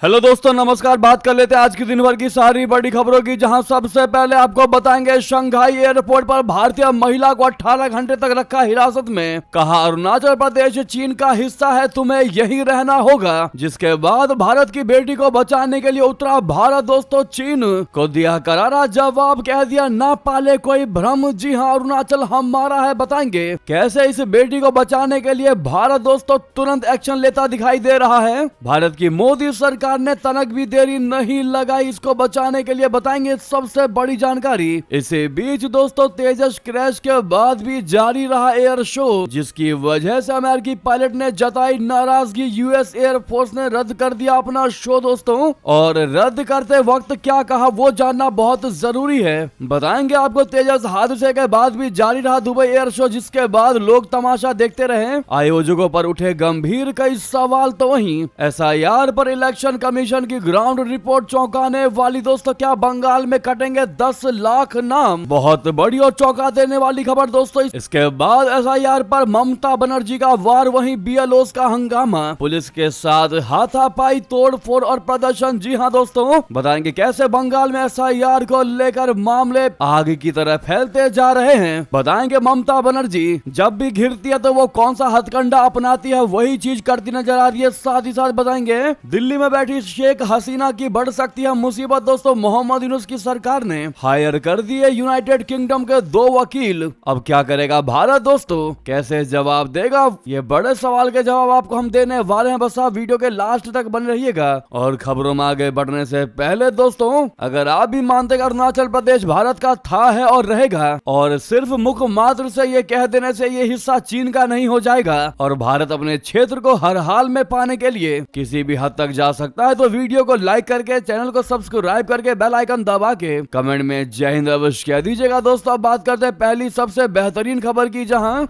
Hello दोस्तों, नमस्कार। बात कर लेते हैं आज की दिन भर की सारी बड़ी खबरों की, जहां सबसे पहले आपको बताएंगे शंघाई एयरपोर्ट पर भारतीय महिला को 18 घंटे तक रखा हिरासत में। कहा अरुणाचल प्रदेश चीन का हिस्सा है, तुम्हें यहीं रहना होगा। जिसके बाद भारत की बेटी को बचाने के लिए उतरा भारत। दोस्तों, चीन को दिया करारा जवाब, कह दिया ना पाले कोई भ्रम। जी हाँ, अरुणाचल हमारा है। बताएंगे कैसे इस बेटी को बचाने के लिए भारत दोस्तों तुरंत एक्शन लेता दिखाई दे रहा है। भारत की मोदी सरकार ने तनक भी देरी नहीं लगाई इसको बचाने के लिए। बताएंगे सबसे बड़ी जानकारी। इसी बीच दोस्तों, तेजस क्रैश के बाद भी जारी रहा एयर शो, जिसकी वजह से अमेरिकी पायलट ने जताई नाराजगी। यूएस एयरफोर्स ने रद्द कर दिया अपना शो दोस्तों, और रद्द करते वक्त क्या कहा वो जानना बहुत जरूरी है। बताएंगे आपको तेजस हादसे के बाद भी जारी रहा दुबई एयर शो, जिसके बाद लोग तमाशा देखते रहे। आयोजकों पर उठे गंभीर कई सवाल। तो वहीं एसआईआर पर इलेक्शन कमीशन की ग्राउंड रिपोर्ट चौंकाने वाली। दोस्तों, क्या बंगाल में कटेंगे 10 लाख नाम? बहुत बड़ी और चौंका देने वाली खबर दोस्तों। इसके बाद एसआईआर पर ममता बनर्जी का वार, वहीं बीएलओस का हंगामा, पुलिस के साथ हाथापाई, तोड़फोड़ और प्रदर्शन। जी हां दोस्तों, बताएंगे कैसे बंगाल में एसआईआर को लेकर मामले आग की तरह फैलते जा रहे हैं। बताएंगे ममता बनर्जी जब भी घिरती है तो वो कौन सा हथकंडा अपनाती है, वही चीज करती नजर आ रही है। साथ ही साथ बताएंगे दिल्ली में बैठी शेख हसीना की बढ़ सकती है मुसीबत। दोस्तों, मोहम्मद यूनुस की सरकार ने हायर कर दिए यूनाइटेड किंगडम के 2 वकील। अब क्या करेगा भारत दोस्तों, कैसे जवाब देगा? ये बड़े सवाल के जवाब आपको हम देने वाले हैं। बस आप वीडियो के लास्ट तक बने रहिएगा। और खबरों में आगे बढ़ने से पहले दोस्तों, अगर आप भी मानते हैं अरुणाचल प्रदेश भारत का था, है और रहेगा, और सिर्फ मुख मात्र से ये कह देने से ये हिस्सा चीन का नहीं हो जाएगा, और भारत अपने क्षेत्र को हर हाल में पाने के लिए किसी भी हद तक जा सकता है, तो वीडियो को लाइक करके, चैनल को सब्सक्राइब करके, बेल आइकन दबा के कमेंट में जय हिंद अवश्य कह दीजिएगा। दोस्तों, अब बात करते हैं पहली सबसे बेहतरीन खबर की, जहां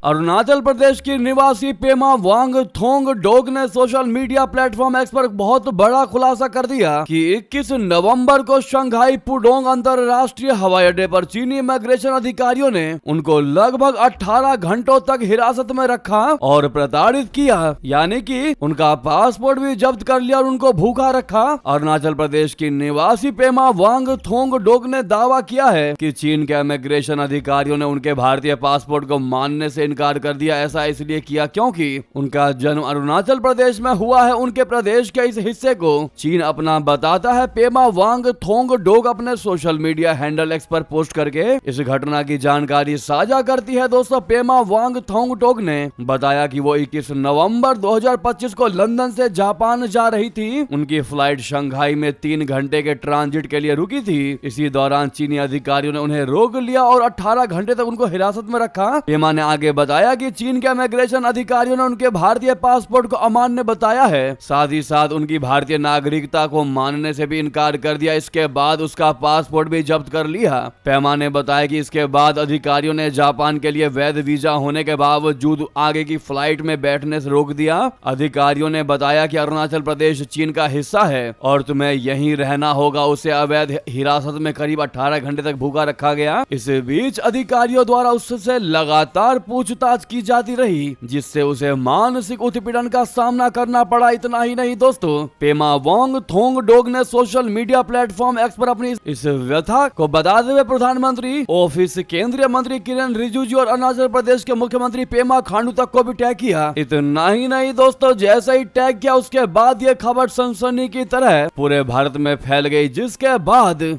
अरुणाचल प्रदेश की निवासी पेमा वांगथोंग डोग ने सोशल मीडिया प्लेटफॉर्म एक्स पर बहुत बड़ा खुलासा कर दिया कि 21 नवंबर को शंघाई पुडोंग अंतरराष्ट्रीय हवाई अड्डे पर चीनी इमिग्रेशन अधिकारियों ने उनको लगभग 18 घंटों तक हिरासत में रखा और प्रताड़ित किया, यानी कि उनका पासपोर्ट भी जब्त कर लिया और उनको भूखा रखा। अरुणाचल प्रदेश की निवासी पेमा वांगथोंग डोग ने दावा किया है कि चीन के इमिग्रेशन अधिकारियों ने उनके भारतीय पासपोर्ट को मानने से इनकार कर दिया। ऐसा इसलिए किया क्योंकि उनका जन्म अरुणाचल प्रदेश में हुआ है। उनके प्रदेश के इस हिस्से को चीन अपना बताता है। पेमा वांगथोंग डोग अपने सोशल मीडिया हैंडल एक्स पर पोस्ट करके इस घटना की जानकारी साझा करती है। दोस्तों, पेमा वांगथोंग डोग ने बताया कि वो 21 नवंबर 2025 को लंदन से जापान जा रही थी। उनकी फ्लाइट शंघाई में 3 घंटे के ट्रांजिट के लिए रुकी थी। इसी दौरान चीनी अधिकारियों ने उन्हें रोक लिया और 18 घंटे तक उनको हिरासत में रखा। पेमा ने आगे बताया कि चीन के इमिग्रेशन अधिकारियों ने उनके भारतीय पासपोर्ट को अमान्य बताया है। साथ ही साथ उनकी भारतीय नागरिकता को मानने से भी इनकार कर दिया। इसके बाद उसका पासपोर्ट भी जब्त कर लिया। पेमा ने बताया कि इसके बाद अधिकारियों ने जापान के लिए वैध वीजा होने के बावजूद आगे की फ्लाइट में बैठने से रोक दिया। अधिकारियों ने बताया कि अरुणाचल प्रदेश चीन का हिस्सा है और तुम्हें यहीं रहना होगा। उसे अवैध हिरासत में करीब 18 घंटे तक भूखा रखा गया। इस बीच अधिकारियों द्वारा उससे लगातार पूछताछ की जाती रही, जिससे उसे मानसिक उत्पीड़न का सामना करना पड़ा। इतना ही नहीं दोस्तों, पेमा वांगथोंग डोग ने सोशल मीडिया प्लेटफॉर्म एक्स पर अपनी इस व्यथा को बताते हुए प्रधानमंत्री ऑफिस, केंद्रीय मंत्री किरेन रिजिजू और अरुणाचल प्रदेश के मुख्यमंत्री पेमा खांडू तक को भी टैग किया। इतना ही नहीं दोस्तों, जैसे ही टैग किया उसके बाद ये खबर सनसनी की तरह पूरे भारत में फैल गई, जिसके बाद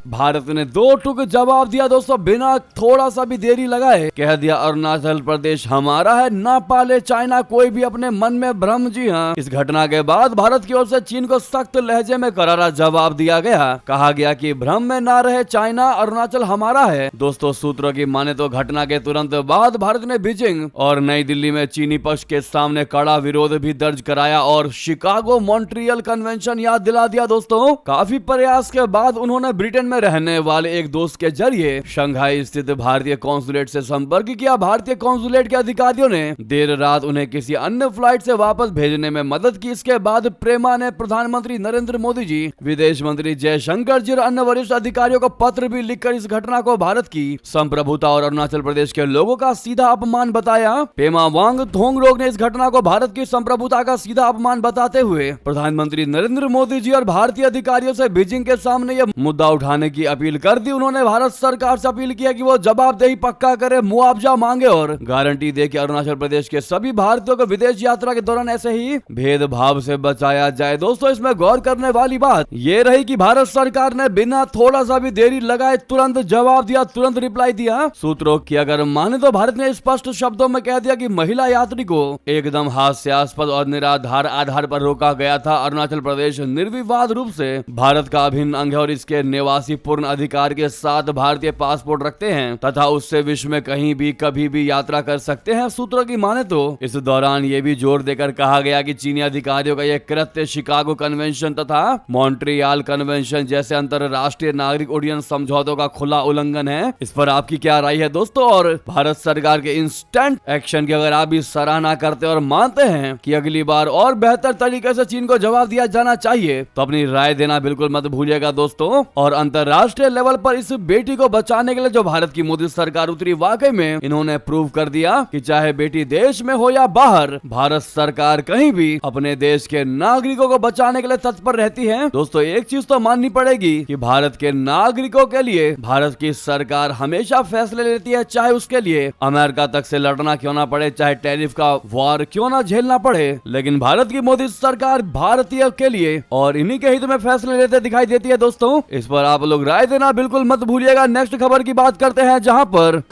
भारत ने 2 टूक जवाब दिया। दोस्तों, बिना थोड़ा सा भी देरी लगाए कह दिया अरुणाचल प्रदेश हमारा है, ना पाले चाइना कोई भी अपने मन में भ्रम। जी हाँ, इस घटना के बाद भारत की ओर से चीन को सख्त लहजे में करारा जवाब दिया गया। कहा गया कि भ्रम में ना रहे चाइना, अरुणाचल हमारा है। दोस्तों, सूत्रों की माने तो घटना के तुरंत बाद भारत ने बीजिंग और नई दिल्ली में चीनी पक्ष के सामने कड़ा विरोध भी दर्ज कराया और शिकागो मॉन्ट्रियल कन्वेंशन याद दिला दिया। दोस्तों, काफी प्रयास के बाद उन्होंने ब्रिटेन में रहने वाले एक दोस्त के जरिए शंघाई स्थित भारतीय कॉन्सुलेट से संपर्क किया। भारतीय कॉन्सुलेट के अधिकारियों ने देर रात उन्हें किसी अन्य फ्लाइट से वापस भेजने में मदद की। इसके बाद प्रेमा ने प्रधानमंत्री नरेंद्र मोदी जी, विदेश मंत्री जयशंकर जी और अन्य वरिष्ठ अधिकारियों को पत्र भी लिखकर इस घटना को भारत की संप्रभुता और अरुणाचल प्रदेश के लोगों का सीधा अपमान बताया। पेमा वांगथोंगरोग ने इस घटना को भारत की संप्रभुता का सीधा अपमान बताते हुए प्रधानमंत्री नरेंद्र मोदी जी और भारतीय अधिकारियों से बीजिंग के सामने यह मुद्दा उठाने की अपील कर दी। उन्होंने भारत सरकार से अपील किया कि वो जवाबदेही पक्का करे, मुआवजा मांगे और गारंटी दे कि अरुणाचल प्रदेश के सभी भारतीयों को विदेश यात्रा के दौरान ऐसे ही भेदभाव से बचाया जाए। दोस्तों, इसमें गौर करने वाली बात ये रही कि भारत सरकार ने बिना थोड़ा सा भी देरी लगाए तुरंत जवाब दिया, तुरंत रिप्लाई दिया। सूत्रों की अगर माने तो भारत ने स्पष्ट शब्दों में कह दिया कि महिला यात्री को एकदम हास्यास्पद और निराधार आधार पर रोका गया था। अरुणाचल प्रदेश निर्विवाद रूप से भारत का अभिन्न अंग है और इसके निवासी पूर्ण अधिकार के साथ भारतीय पासपोर्ट रखते हैं तथा उससे विश्व में कहीं भी कभी भी यात्रा कर सकते हैं। सूत्रों की माने तो इस दौरान ये भी जोर देकर कहा गया कि चीनी अधिकारियों का यह कृत्य शिकागो कन्वेंशन तथा मॉन्ट्रियल कन्वेंशन जैसे अंतरराष्ट्रीय नागरिक उड्डयन समझौतों का खुला उल्लंघन है। इस पर आपकी क्या राय है दोस्तों? और भारत सरकार के इंस्टेंट एक्शन की अगर आप भी सराहना करते और मानते हैं कि अगली बार और बेहतर तरीके से चीन को जवाब दिया जाना चाहिए तो अपनी राय देना बिल्कुल मत भूलिएगा दोस्तों। और अंतरराष्ट्रीय लेवल पर इस बेटी को बचाने के लिए जो भारत की मोदी सरकार उतरी, वाकई में इन्होंने प्रूव कर दिया कि चाहे बेटी देश में हो या बाहर, भारत सरकार कहीं भी अपने देश के नागरिकों को बचाने के लिए तत्पर रहती है। दोस्तों, एक चीज तो माननी पड़ेगी कि भारत के नागरिकों के लिए भारत की सरकार हमेशा फैसले लेती है, चाहे उसके लिए अमेरिका तक से लड़ना क्यों ना पड़े, चाहे टैरिफ का वॉर क्यों ना झेलना पड़े, लेकिन भारत की मोदी सरकार भारतीय के लिए और इन्हीं के हित में फैसले लेते दिखाई देती है। दोस्तों, इस पर आप लोग राय देना बिल्कुल मत भूलिएगा। नेक्स्ट खबर की बात करते हैं, जहां पर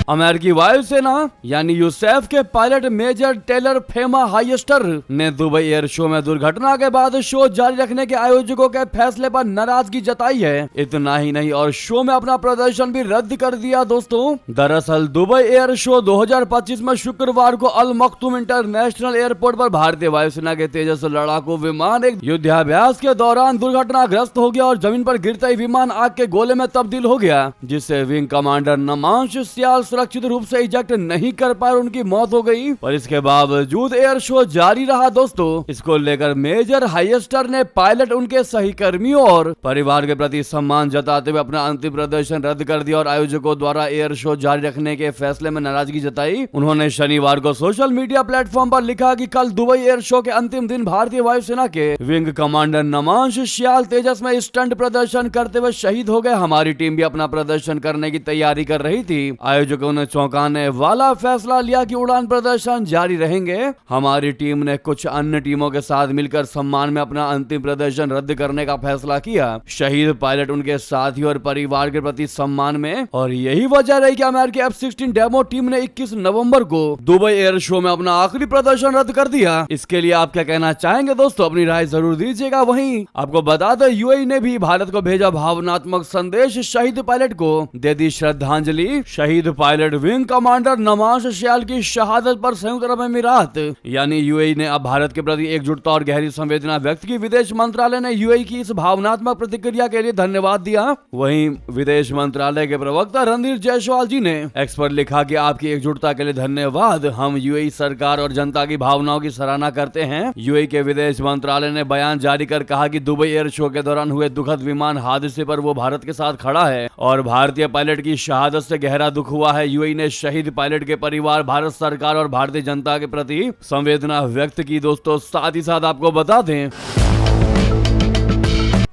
अमेरिकी वायुसेना यानी यूसैफ के पायलट मेजर टेलर फेमा हाइस्टर ने दुबई एयर शो में दुर्घटना के बाद शो जारी रखने के आयोजकों के फैसले पर नाराजगी जताई है। इतना ही नहीं और शो में अपना प्रदर्शन भी रद्द कर दिया। दोस्तों, दरअसल दुबई एयर शो 2025 में शुक्रवार को अल मखतूम इंटरनेशनल एयरपोर्ट पर भारतीय वायुसेना के तेजस लड़ाकू विमान एक युद्धाभ्यास के दौरान दुर्घटनाग्रस्त हो गया और जमीन पर गिरते ही विमान आग के गोले में तब्दील हो गया, जिससे विंग कमांडर नमांश सियाल सुरक्षित रूप से इजेक्ट नहीं कर पाए, उनकी मौत हो गई। पर इसके बावजूद एयर शो जारी रहा। दोस्तों, इसको लेकर मेजर हाइस्टर ने पायलट, उनके सहकर्मियों और परिवार के प्रति सम्मान जताते हुए अपना अंतिम प्रदर्शन रद्द कर दिया और आयोजकों द्वारा एयर शो जारी रखने के फैसले में नाराजगी जताई। उन्होंने शनिवार को सोशल मीडिया प्लेटफॉर्म पर लिखा कि कल दुबई एयर शो के अंतिम दिन भारतीय वायुसेना के विंग कमांडर नमांश सियाल तेजस में स्टंट प्रदर्शन करते हुए शहीद हो गए। हमारी टीम भी अपना प्रदर्शन करने की तैयारी कर रही थी। आयोजकों ने चौंकाने वाला फैसला लिया कि उड़ान प्रदर्शन जारी रहेंगे। हमारी टीम ने कुछ अन्य टीमों के साथ मिलकर सम्मान में अपना अंतिम प्रदर्शन रद्द करने का फैसला किया। शहीद पायलट, उनके साथियों और परिवार के प्रति सम्मान में, और यही वजह रही कि अमेरिकी F-16 डेमो टीम ने 21 नवंबर को दुबई एयर शो में अपना आखिरी प्रदर्शन रद्द कर दिया। इसके लिए आप क्या कहना चाहेंगे दोस्तों? अपनी राय जरूर दीजिएगा। वहीं आपको बता दें, यूएई ने भी भारत को भेजा भावनात्मक संदेश, शहीद पायलट को दे दी श्रद्धांजलि। शहीद पायलट विंग कमांडर नमांश सियाल की शहादत पर संयुक्त अरब अमीरात यानी यूएई ने अब भारत के प्रति एकजुटता और गहरी संवेदना व्यक्त की। विदेश मंत्रालय ने यूएई की इस भावनात्मक प्रतिक्रिया के लिए धन्यवाद दिया। वहीं विदेश मंत्रालय के प्रवक्ता रणधीर जायसवाल जी ने एक्स पर लिखा कि आपकी एकजुटता के लिए धन्यवाद। हम यूएई सरकार और जनता की भावनाओं की सराहना करते हैं। यूएई के विदेश मंत्रालय ने बयान जारी कर कहा कि दुबई एयर शो के दौरान हुए दुखद विमान हादसे पर वो भारत के साथ खड़ा है और भारतीय पायलट की शहादत से गहरा दुख हुआ है। यूएई ने शहीद पायलट के परिवार, भारत सरकार और भारतीय जनता के प्रति संवेदना व्यक्त की। दोस्तों, साथ ही साथ आपको बता दें,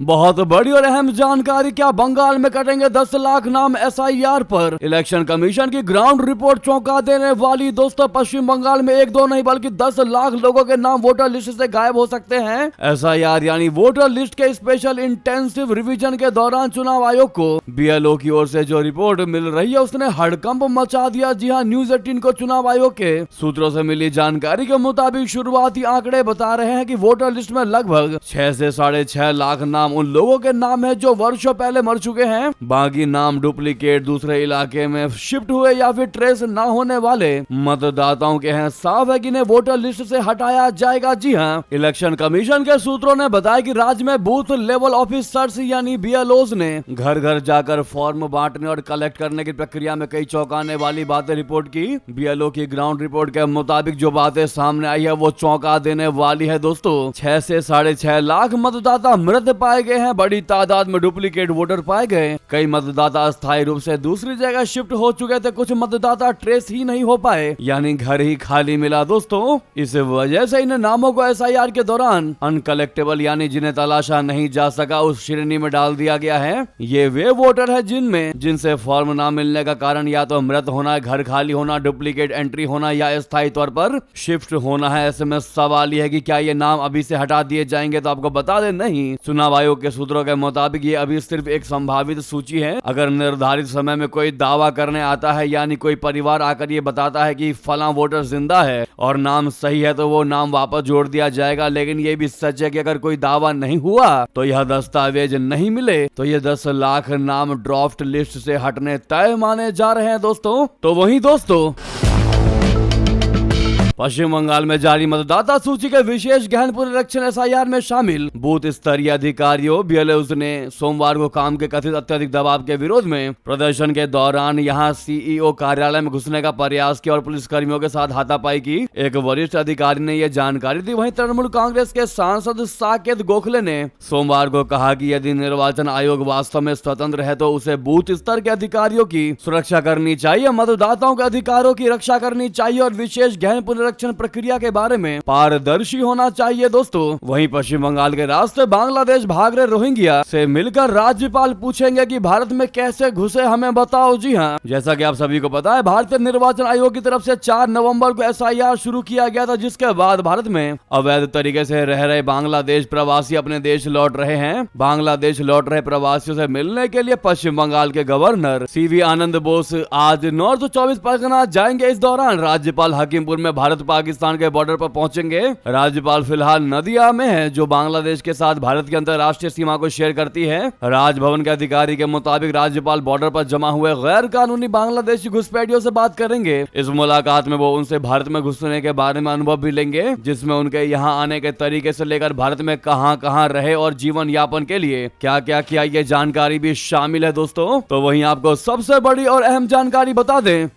बहुत बड़ी और अहम जानकारी, क्या बंगाल में कटेंगे 10 लाख नाम एसआईआर पर? इलेक्शन कमीशन की ग्राउंड रिपोर्ट चौंका देने वाली। दोस्तों, पश्चिम बंगाल में 1-2 नहीं बल्कि 10 लाख लोगों के नाम वोटर लिस्ट से गायब हो सकते हैं। एसआईआर यानी वोटर लिस्ट के स्पेशल इंटेंसिव रिवीजन के दौरान चुनाव आयोग को बीएलओ की ओर से जो रिपोर्ट मिल रही है उसने हड़कंप मचा दिया। जी हां, न्यूज 18 को चुनाव आयोग के सूत्रों से मिली जानकारी के मुताबिक शुरुआती आंकड़े बता रहे हैं कि वोटर लिस्ट में लगभग 6 से 6.5 लाख नाम नाम उन लोगों के नाम है जो वर्षों पहले मर चुके हैं। बाकी नाम डुप्लीकेट, दूसरे इलाके में शिफ्ट हुए या फिर ट्रेस ना होने वाले मतदाताओं के हैं। साफ है कि इन्हें वोटर लिस्ट से हटाया जाएगा। जी हाँ, इलेक्शन कमीशन के सूत्रों ने बताया कि राज्य में बूथ लेवल ऑफिसर्स यानी BLOs ने घर घर जाकर फॉर्म बांटने और कलेक्ट करने की प्रक्रिया में कई चौंकाने वाली बातें रिपोर्ट की। BLO की ग्राउंड रिपोर्ट के मुताबिक जो बातें सामने आई है वो चौंका देने वाली है दोस्तों। 6 से 6.5 लाख मतदाता मृत पाए गए हैं। बड़ी तादाद में डुप्लीकेट वोटर पाए गए। कई मतदाता अस्थायी रूप से दूसरी जगह शिफ्ट हो चुके थे। कुछ मतदाता ट्रेस ही नहीं हो पाए, यानी घर ही खाली मिला दोस्तों। इस वजह से इन नामों को SIR के दौरान अनकलेक्टेबल यानी जिन्हें तलाशा नहीं जा सका उस श्रेणी में डाल दिया गया है। ये वे वोटर है जिनसे फॉर्म ना मिलने का कारण या तो मृत होना, घर खाली होना, डुप्लीकेट एंट्री होना या स्थायी तौर पर शिफ्ट होना है। ऐसे में सवाल यह है कि क्या ये नाम अभी से हटा दिए जाएंगे? तो आपको बता दें, नहीं। चुनाव आयोग के सूत्रों के मुताबिक ये अभी सिर्फ एक संभावित सूची है। अगर निर्धारित समय में कोई दावा करने आता है, यानी कोई परिवार आकर ये बताता है कि फला वोटर जिंदा है और नाम सही है, तो वो नाम वापस जोड़ दिया जाएगा। लेकिन ये भी सच है कि अगर कोई दावा नहीं हुआ तो यह दस्तावेज नहीं मिले तो ये 10 लाख नाम ड्राफ्ट लिस्ट से हटने तय माने जा रहे हैं दोस्तों। तो वहीं दोस्तों, पश्चिम बंगाल में जारी मतदाता सूची के विशेष गहन पुनरीक्षण SIR में शामिल बूथ स्तरीय अधिकारियों BLOs ने सोमवार को काम के कथित अत्यधिक दबाव के विरोध में प्रदर्शन के दौरान यहां CEO कार्यालय में घुसने का प्रयास किया और पुलिसकर्मियों के साथ हाथापाई की। एक वरिष्ठ अधिकारी ने यह जानकारी दी। वहीं तृणमूल कांग्रेस के सांसद साकेत गोखले ने सोमवार को कहा कि यदि निर्वाचन आयोग वास्तव में स्वतंत्र है तो उसे बूथ स्तर के अधिकारियों की सुरक्षा करनी चाहिए, मतदाताओं के अधिकारों की रक्षा करनी चाहिए और विशेष गहन पुनरीक्षण प्रक्रिया के बारे में पारदर्शी होना चाहिए दोस्तों। वहीं पश्चिम बंगाल के रास्ते बांग्लादेश भाग रहे रोहिंग्या से मिलकर राज्यपाल पूछेंगे कि भारत में कैसे घुसे, हमें बताओ। जी हाँ, जैसा कि आप सभी को पता है, भारतीय निर्वाचन आयोग की तरफ से 4 नवंबर को SIR शुरू किया गया था, जिसके बाद भारत में अवैध तरीके से रह रहे बांग्लादेश प्रवासी अपने देश लौट रहे हैं। बांग्लादेश लौट रहे प्रवासियों से मिलने के लिए पश्चिम बंगाल के गवर्नर CV आनंद बोस आज नॉर्थ 24 परगना जाएंगे। इस दौरान राज्यपाल हकीमपुर में भारत पाकिस्तान के बॉर्डर पर पहुंचेंगे। राज्यपाल फिलहाल नदिया में है, जो बांग्लादेश के साथ भारत की अंतर्राष्ट्रीय सीमा को शेयर करती है। राजभवन के अधिकारी के मुताबिक राज्यपाल बॉर्डर पर जमा हुए गैर कानूनी बांग्लादेशी घुसपैठियों से बात करेंगे। इस मुलाकात में वो उनसे भारत में घुसने के बारे में अनुभव भी लेंगे, जिसमें उनके यहाँ आने के तरीके से लेकर भारत में कहां रहे और जीवन यापन के लिए क्या क्या किया, ये जानकारी भी शामिल है दोस्तों। तो वहीं आपको सबसे बड़ी और अहम जानकारी बता दें,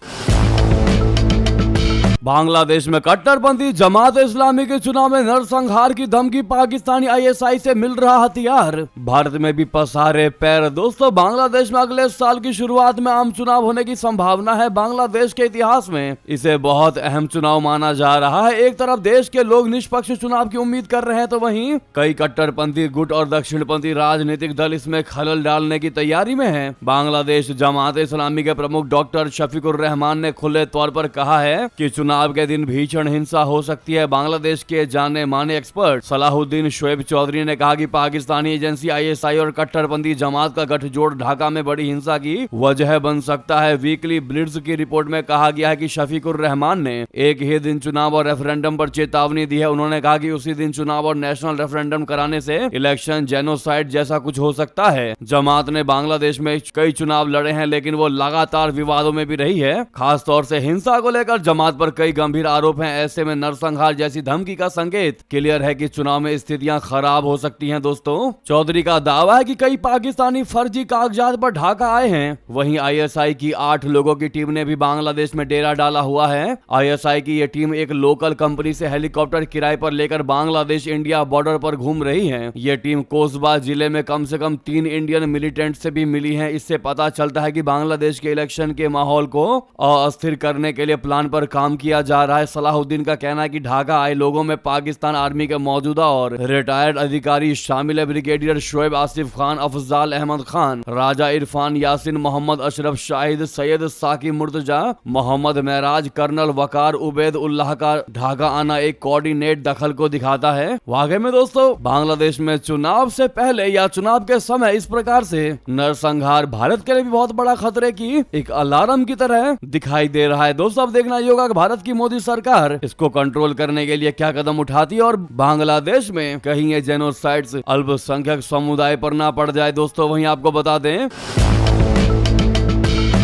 बांग्लादेश में कट्टरपंथी जमात इस्लामी के चुनाव में नरसंहार की धमकी, पाकिस्तानी ISI से मिल रहा हथियार, भारत में भी पसारे पैर। दोस्तों, बांग्लादेश में अगले साल की शुरुआत में आम चुनाव होने की संभावना है। बांग्लादेश के इतिहास में इसे बहुत अहम चुनाव माना जा रहा है। एक तरफ देश के लोग निष्पक्ष चुनाव की उम्मीद कर रहे हैं, तो वहीं कई कट्टरपंथी गुट और दक्षिणपंथी राजनीतिक दल इसमें खलल डालने की तैयारी में है। बांग्लादेश जमात इस्लामी के प्रमुख डॉक्टर शफीकुर रहमान ने खुले तौर पर कहा है कि चुनाव के दिन भीषण हिंसा हो सकती है। बांग्लादेश के जाने माने एक्सपर्ट सलाहुद्दीन शोएब चौधरी ने कहा कि पाकिस्तानी एजेंसी ISI और कट्टरपंथी जमात का गठजोड़ ढाका में बड़ी हिंसा की वजह बन सकता है। वीकली ब्लिट्ज की रिपोर्ट में कहा गया है कि शफीकुर रहमान ने एक ही दिन चुनाव और रेफरेंडम पर चेतावनी दी है। उन्होंने कहा कि उसी दिन चुनाव और नेशनल रेफरेंडम कराने से इलेक्शन जेनोसाइड जैसा कुछ हो सकता है। जमात ने बांग्लादेश में कई चुनाव लड़े हैं, लेकिन वो लगातार विवादों में भी रही है। खासतौर से हिंसा को लेकर जमात पर कई गंभीर आरोप हैं। ऐसे में नरसंहार जैसी धमकी का संकेत क्लियर है कि चुनाव में स्थितियां खराब हो सकती हैं। दोस्तों, चौधरी का दावा है कि कई पाकिस्तानी फर्जी कागजात पर ढाका आए हैं। वहीं ISI की 8 लोगों की टीम ने भी बांग्लादेश में डेरा डाला हुआ है। ISI की यह टीम एक लोकल कंपनी से हेलीकॉप्टर किराए पर लेकर बांग्लादेश इंडिया बॉर्डर पर घूम रही है। यह टीम कोसबा जिले में कम से कम 3 इंडियन मिलिटेंट से भी मिली है। इससे पता चलता है कि बांग्लादेश के इलेक्शन के माहौल को अस्थिर करने के लिए प्लान पर काम किया जा रहा है। सलाहुद्दीन का कहना है कि ढाका आए लोगों में पाकिस्तान आर्मी के मौजूदा और रिटायर्ड अधिकारी शामिल है। ब्रिगेडियर शोएब आसिफ खान, अफजाल अहमद खान, राजा इरफान यासिन, मोहम्मद अशरफ शाहिद, सैयद साकी मुर्तजा, मोहम्मद महराज, कर्नल वकार उबैद उल्लाह का ढाका आना एक कोऑर्डिनेट दखल को दिखाता है। वाकई में दोस्तों, बांग्लादेश में चुनाव से पहले या चुनाव के समय इस प्रकार से नरसंहार भारत के लिए भी बहुत बड़ा खतरे की एक अलार्म की तरह दिखाई दे रहा है। दोस्तों, अब देखना ही होगा कि भारत की मोदी सरकार इसको कंट्रोल करने के लिए क्या कदम उठाती है और बांग्लादेश में कहीं ये जेनोसाइड्स अल्पसंख्यक समुदाय पर ना पड़ जाए। दोस्तों वहीं आपको बता दें,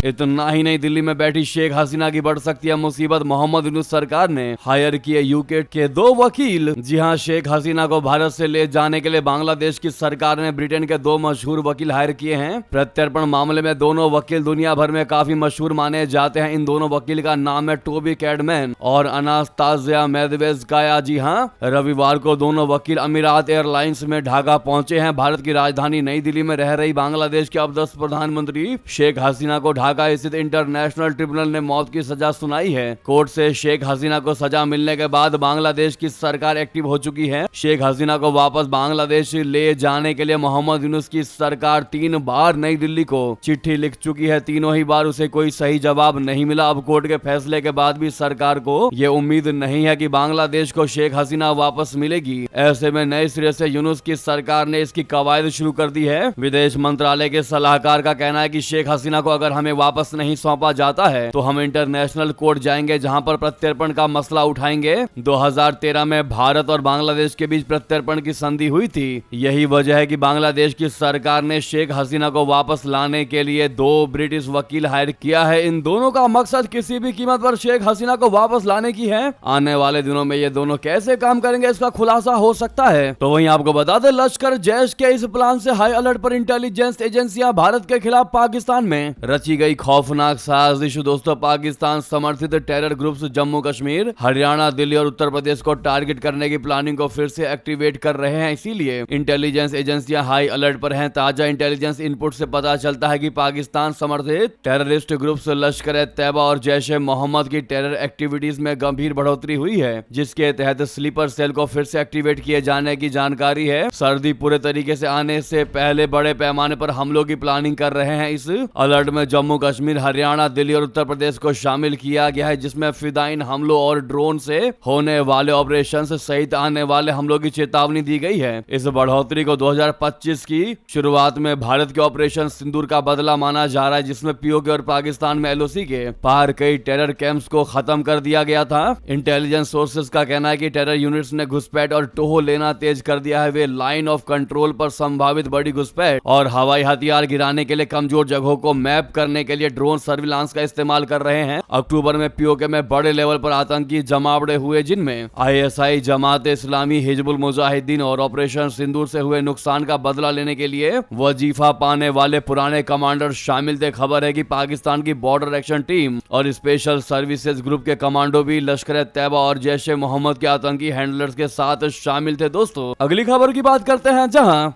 इतना ही नहीं, दिल्ली में बैठी शेख हसीना की बढ़ सकती है मुसीबत। मोहम्मद यूनुस सरकार ने हायर किए यूके के 2 वकील। जी हां, शेख हसीना को भारत से ले जाने के लिए बांग्लादेश की सरकार ने ब्रिटेन के 2 मशहूर वकील हायर किए हैं। प्रत्यर्पण मामले में दोनों वकील दुनिया भर में काफी मशहूर माने जाते हैं। इन दोनों वकील का नाम है टोबी कैडमैन और अनास्तासिया मेदवेज़काया। जी हां, रविवार को दोनों वकील अमीरात एयरलाइंस में ढाका पहुंचे हैं। भारत की राजधानी नई दिल्ली में रह रही बांग्लादेश के अवदस्त प्रधानमंत्री शेख हसीना को ढाका स्थित इंटरनेशनल ट्रिब्यूनल ने मौत की सजा सुनाई है। कोर्ट से शेख हसीना को सजा मिलने के बाद बांग्लादेश की सरकार एक्टिव हो चुकी है। शेख हसीना को वापस बांग्लादेश ले जाने के लिए मोहम्मद यूनुस की सरकार 3 बार नई दिल्ली को चिट्ठी लिख चुकी है। तीनों ही बार उसे कोई सही जवाब नहीं मिला। अब कोर्ट के फैसले के बाद भी सरकार को ये उम्मीद नहीं है कि बांग्लादेश को शेख हसीना वापस मिलेगी। ऐसे में नए सिरे से यूनुस की सरकार ने इसकी कवायद शुरू कर दी है। विदेश मंत्रालय के सलाहकार का कहना है कि शेख हसीना को अगर हमें वापस नहीं सौंपा जाता है तो हम इंटरनेशनल कोर्ट जाएंगे, जहां पर प्रत्यर्पण का मसला उठाएंगे। 2013 में भारत और बांग्लादेश के बीच प्रत्यर्पण की संधि हुई थी। यही वजह है कि बांग्लादेश की सरकार ने शेख हसीना को वापस लाने के लिए 2 ब्रिटिश वकील हायर किया है। इन दोनों का मकसद किसी भी कीमत पर शेख हसीना को वापस लाने की है। आने वाले दिनों में ये दोनों कैसे काम करेंगे इसका खुलासा हो सकता है। तो वहीं आपको बता दें, लश्कर जैश के इस प्लान से हाई अलर्ट पर इंटेलिजेंस एजेंसियां भारत के खिलाफ पाकिस्तान में रची गई खौफनाक साजिश। दोस्तों, पाकिस्तान समर्थित टेरर ग्रुप्स जम्मू कश्मीर, हरियाणा, दिल्ली और उत्तर प्रदेश को टारगेट करने की प्लानिंग को फिर से एक्टिवेट कर रहे हैं। इसीलिए इंटेलिजेंस एजेंसियां हाई अलर्ट पर हैं। ताजा इंटेलिजेंस इनपुट से पता चलता है कि पाकिस्तान समर्थित टेररिस्ट ग्रुप्स लश्कर-ए-तैयबा और जैश-ए-मोहम्मद की टेरर एक्टिविटीज में गंभीर बढ़ोतरी हुई है, जिसके तहत स्लीपर सेल को फिर से एक्टिवेट किए जाने की जानकारी है। सर्दी पूरे तरीके से आने से पहले बड़े पैमाने पर हमलों की प्लानिंग कर रहे हैं। इस अलर्ट में जम्मू कश्मीर, हरियाणा, दिल्ली और उत्तर प्रदेश को शामिल किया गया है, जिसमें फिदाइन हमलों और ड्रोन से होने वाले ऑपरेशन सहित आने वाले हमलों की चेतावनी दी गई है। इस बढ़ोतरी को 2025 की शुरुआत में भारत के ऑपरेशन सिंदूर का बदला माना जा रहा है, जिसमें पीओके और पाकिस्तान में एलओसी के पार कई टेरर कैंप्स को खत्म कर दिया गया था। इंटेलिजेंस सोर्सेज का कहना है कि टेरर यूनिट्स ने घुसपैठ और टोह लेना तेज कर दिया है। वे लाइन ऑफ कंट्रोल पर संभावित बड़ी घुसपैठ और हवाई हथियार गिराने के लिए कमजोर जगहों को मैप करने के लिए ड्रोन सर्विलांस का इस्तेमाल कर रहे हैं। अक्टूबर में पीओके में बड़े लेवल पर आतंकी जमावड़े हुए, जिनमें आईएसआई, जमात इस्लामी, हिजबुल मुजाहिदीन और ऑपरेशन सिंदूर से हुए नुकसान का बदला लेने के लिए वजीफा पाने वाले पुराने कमांडर शामिल थे। खबर है कि पाकिस्तान की बॉर्डर एक्शन टीम और स्पेशल सर्विसेज ग्रुप के कमांडो भी लश्कर-ए-तैयबा और जैश-ए-मोहम्मद के आतंकी हैंडलर्स के साथ शामिल थे। दोस्तों, अगली खबर की बात करते हैं, जहां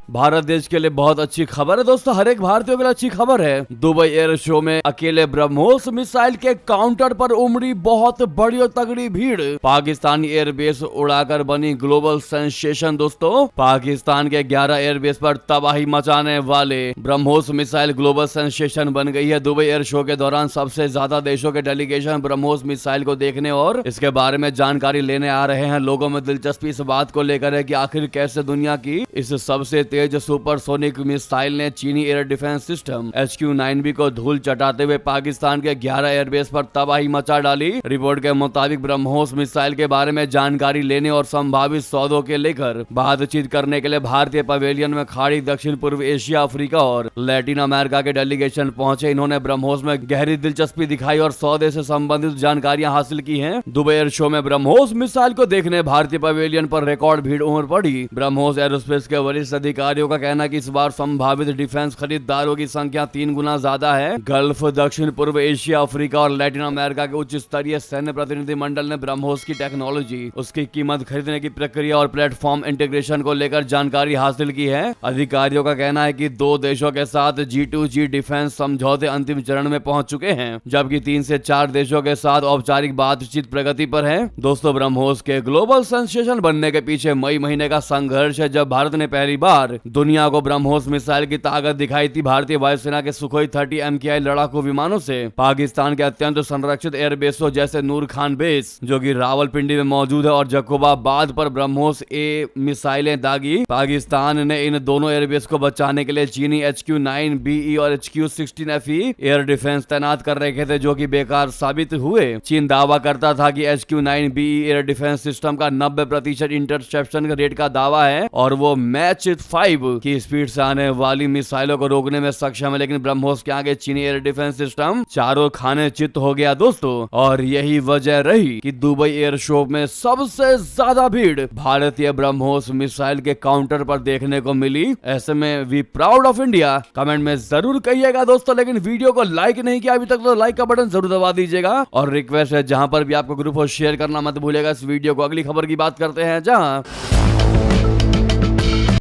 भारत देश के लिए बहुत अच्छी खबर है। दोस्तों, हर एक भारतीयों के लिए अच्छी खबर है। दुबई एयर शो में अकेले ब्रह्मोस मिसाइल के काउंटर पर उमड़ी बहुत बड़ी और तगड़ी भीड़। पाकिस्तानी एयरबेस उड़ाकर बनी ग्लोबल सेंसेशन। दोस्तों, पाकिस्तान के 11 एयरबेस पर तबाही मचाने वाले ब्रह्मोस मिसाइल ग्लोबल सेंसेशन बन गई है। दुबई एयर शो के दौरान सबसे ज्यादा देशों के डेलीगेशन ब्रह्मोस मिसाइल को देखने और इसके बारे में जानकारी लेने आ रहे हैं। लोगों में दिलचस्पी इस बात को लेकर है कि आखिर कैसे दुनिया की इस सबसे तेज सुपरसोनिक मिसाइल ने चीनी एयर डिफेंस सिस्टम HQ-9B को धूल चटाते हुए पाकिस्तान के 11 एयरबेस पर तबाही मचा डाली। रिपोर्ट के मुताबिक ब्रह्मोस मिसाइल के बारे में जानकारी लेने और संभावित सौदों के लेकर बातचीत करने के लिए भारतीय पवेलियन में खाड़ी, दक्षिण पूर्व एशिया, अफ्रीका और लैटिन अमेरिका के डेलीगेशन पहुंचे। इन्होंने ब्रह्मोस में गहरी दिलचस्पी दिखाई और सौदे से संबंधित जानकारियां हासिल की हैं। दुबई एयर शो में ब्रह्मोस मिसाइल को देखने भारतीय पवेलियन पर रिकॉर्ड भीड़ उमड़ पड़ी। ब्रह्मोस एरोस्पेस के वरिष्ठ अधिकारियों का कहना है कि इस बार संभावित डिफेंस खरीदारों की संख्या 3 गुना ज्यादा है। गल्फ, दक्षिण पूर्व एशिया, अफ्रीका और लैटिन अमेरिका के उच्च स्तरीय सैन्य प्रतिनिधि मंडल ने ब्रह्मोस की टेक्नोलॉजी, उसकी कीमत, खरीदने की प्रक्रिया और प्लेटफॉर्म इंटीग्रेशन को लेकर जानकारी हासिल की है। अधिकारियों का कहना है कि 2 देशों के साथ G2G डिफेंस समझौते अंतिम चरण में पहुंच चुके हैं, जबकि 3 से 4 देशों के साथ औपचारिक बातचीत प्रगति पर है। दोस्तों, ब्रह्मोस के ग्लोबल सेंसेशन बनने के पीछे मई महीने का संघर्ष है, जब भारत ने पहली बार बार दुनिया को ब्रह्मोस मिसाइल की ताकत दिखाई थी भारतीय वायुसेना के सुखोई 30 MKI लड़ाकू विमानों से। पाकिस्तान के अत्यंत संरक्षित एयरबेसों जैसे नूर खान बेस जो कि रावलपिंडी में मौजूद है और जकोबाबाद पर ब्रह्मोस ए मिसाइलें दागी। पाकिस्तान ने इन दोनों एयरबेस को बचाने के लिए चीनी HQ-9BE और HQ-16FE एयर डिफेंस तैनात कर रखे थे, जो कि बेकार साबित हुए। चीन दावा करता था कि HQ-9BE एयर डिफेंस सिस्टम का 90% इंटरसेप्शन रेट का दावा है और वो मैच 5 की स्पीड से आने वाली मिसाइलों को रोकने में सक्षम है, लेकिन ब्रह्मोस के आगे चीनी एयर डिफेंस सिस्टम चारों खाने चित हो गया दोस्तों। और यही वजह रही कि दुबई एयर शो में सबसे ज्यादा भीड़ भारतीय ब्रह्मोस मिसाइल के काउंटर पर देखने को मिली। ऐसे में we proud of India comment में जरूर कहिएगा दोस्तों, लेकिन वीडियो को लाइक नहीं किया अभी तक तो लाइक का बटन जरूर दबा दीजिएगा। और रिक्वेस्ट है जहां पर भी आपको ग्रुप हो शेयर करना मत भूलिएगा। इस वीडियो को अगली खबर की बात करते हैं, जहां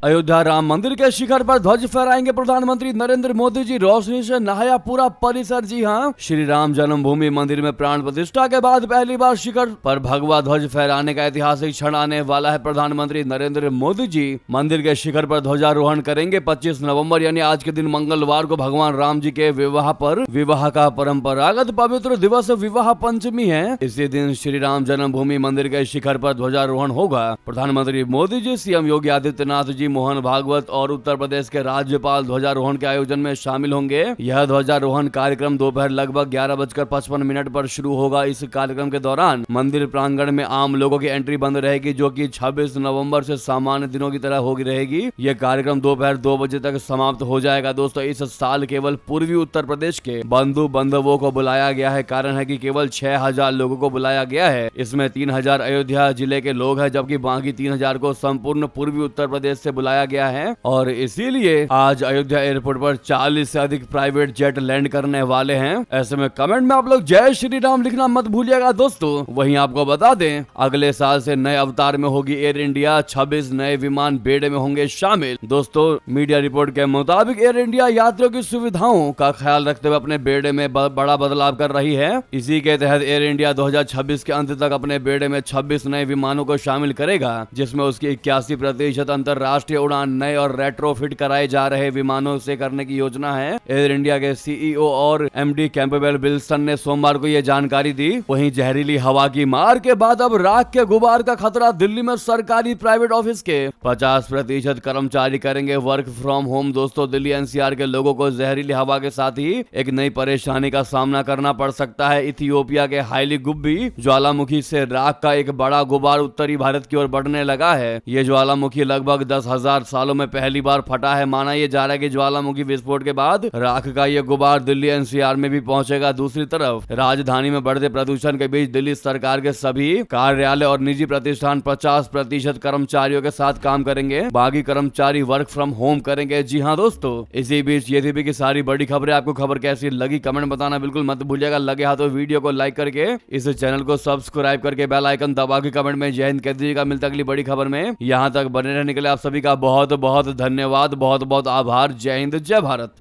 अयोध्या राम मंदिर के शिखर पर ध्वज फहराएंगे प्रधानमंत्री नरेंद्र मोदी जी। रोशनी से नहाया पूरा परिसर। जी हां, श्री राम जन्मभूमि मंदिर में प्राण प्रतिष्ठा के बाद पहली बार शिखर पर भगवा ध्वज फहराने का ऐतिहासिक क्षण आने वाला है। प्रधानमंत्री नरेंद्र मोदी जी मंदिर के शिखर पर ध्वजारोहण करेंगे। 25 नवंबर यानी आज के दिन मंगलवार को भगवान राम जी के विवाह का परंपरागत पवित्र दिवस विवाह पंचमी है। इसी दिन श्री राम जन्मभूमि मंदिर के शिखर पर ध्वजारोहण होगा। प्रधानमंत्री मोदी जी, सीएम योगी आदित्यनाथ जी, मोहन भागवत और उत्तर प्रदेश के राज्यपाल ध्वजारोहण के आयोजन में शामिल होंगे। यह ध्वजारोहण कार्यक्रम दोपहर लगभग 11:55 पर शुरू होगा। इस कार्यक्रम के दौरान मंदिर प्रांगण में आम लोगों की एंट्री बंद रहेगी, जो कि 26 नवंबर से सामान्य दिनों की तरह होगी रहेगी। यह कार्यक्रम दोपहर 2 बजे तक समाप्त हो जाएगा। दोस्तों, इस साल केवल पूर्वी उत्तर प्रदेश के बंधु बांधवों को बुलाया गया है। कारण है कि केवल 6000 लोगों को बुलाया गया है। इसमें 3000 अयोध्या जिले के लोग हैं, जबकि बाकी 3000 को संपूर्ण पूर्वी उत्तर प्रदेश से बुलाया गया है। और इसीलिए आज अयोध्या एयरपोर्ट पर 40 से अधिक प्राइवेट जेट लैंड करने वाले हैं। ऐसे में कमेंट में आप लोग जय श्री राम लिखना मत भूलिएगा दोस्तों। वहीं आपको बता दें, अगले साल से नए अवतार में होगी एयर इंडिया। 26 नए विमान बेड़े में होंगे शामिल। दोस्तों, मीडिया रिपोर्ट के मुताबिक एयर इंडिया यात्रियों की सुविधाओं का ख्याल रखते हुए अपने बेड़े में बड़ा बदलाव कर रही है। इसी के तहत एयर इंडिया 2026 के अंत तक अपने बेड़े में 26 नए विमानों को शामिल करेगा, जिसमें उसकी 81% अंतरराष्ट्रीय उड़ान नए और रेट्रोफिट कराए जा रहे विमानों से करने की योजना है। एयर इंडिया के CEO और MD कैंपबेल विल्सन ने सोमवार को यह जानकारी दी। वहीं जहरीली हवा की मार के बाद अब राख के गुबार का खतरा। दिल्ली में सरकारी प्राइवेट ऑफिस के 50% कर्मचारी करेंगे वर्क फ्रॉम होम। दोस्तों, दिल्ली NCR के लोगों को जहरीली हवा के साथ ही एक नई परेशानी का सामना करना पड़ सकता है। इथियोपिया के हाईली गुब्बी ज्वालामुखी से राख का एक बड़ा गुबार उत्तरी भारत की ओर बढ़ने लगा है। ये ज्वालामुखी लगभग 10,000 सालों में पहली बार फटा है। माना यह जा रहा है कि ज्वालामुखी विस्फोट के बाद राख का यह गुबार दिल्ली NCR में भी पहुंचेगा। दूसरी तरफ राजधानी में बढ़ते प्रदूषण के बीच दिल्ली सरकार के सभी कार्यालय और निजी प्रतिष्ठान 50% कर्मचारियों के साथ काम करेंगे। बाकी कर्मचारी वर्क फ्रॉम होम करेंगे। जी हाँ दोस्तों, इसी बीच ये थी कि सारी बड़ी खबरें। आपको खबर कैसी लगी कमेंट बताना बिल्कुल मत भूलिएगा। लगे हाथों वीडियो को लाइक करके इस चैनल को सब्सक्राइब करके बेल आइकन दबा के कमेंट में जय हिंद कह दीजिएगा। मिलता अगली बड़ी खबर में। यहाँ तक बने रहने के लिए आप सभी का बहुत बहुत धन्यवाद, बहुत बहुत आभार। जय हिंद, जय भारत।